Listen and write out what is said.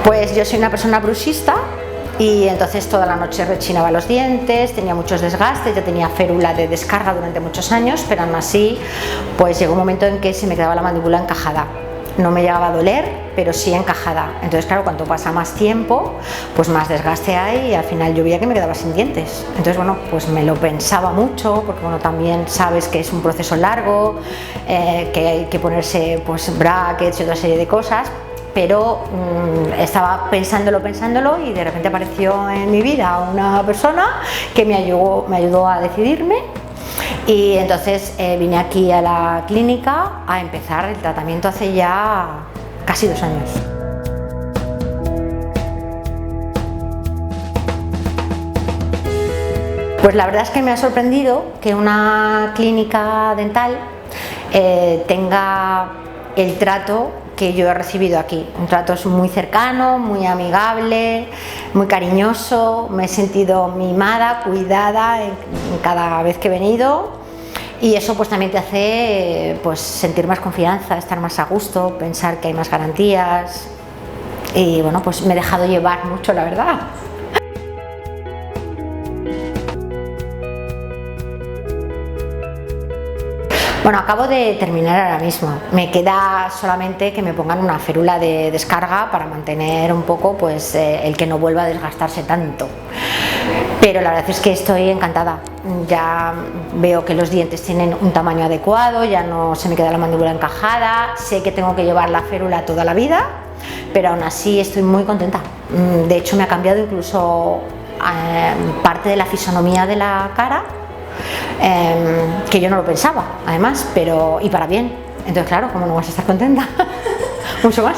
Pues yo soy una persona bruxista y entonces toda la noche rechinaba los dientes, tenía muchos desgastes, ya tenía férula de descarga durante muchos años, pero aún así pues llegó un momento en que se me quedaba la mandíbula encajada. No me llegaba a doler, pero sí encajada. Entonces, claro, cuanto pasa más tiempo, pues más desgaste hay y al final yo veía que me quedaba sin dientes. Entonces, bueno, pues me lo pensaba mucho, porque bueno, también sabes que es un proceso largo, que hay que ponerse pues brackets y otra serie de cosas, pero estaba pensándolo y de repente apareció en mi vida una persona que me ayudó a decidirme. Y entonces vine aquí a la clínica a empezar el tratamiento hace ya casi 2 años. Pues la verdad es que me ha sorprendido que una clínica dental tenga el trato que yo he recibido aquí. Un trato muy cercano, muy amigable, muy cariñoso. Me he sentido mimada, cuidada en cada vez que he venido, y eso pues también te hace pues sentir más confianza, estar más a gusto, pensar que hay más garantías, y bueno, pues me he dejado llevar mucho, la verdad. Bueno, acabo de terminar ahora mismo. Me queda solamente que me pongan una férula de descarga para mantener un poco pues el que no vuelva a desgastarse tanto. Pero la verdad es que estoy encantada. Ya veo que los dientes tienen un tamaño adecuado, ya no se me queda la mandíbula encajada, sé que tengo que llevar la férula toda la vida, pero aún así estoy muy contenta. De hecho, me ha cambiado incluso parte de la fisonomía de la cara, que yo no lo pensaba, además, pero y para bien. Entonces, claro, ¿cómo no vas a estar contenta? Mucho más.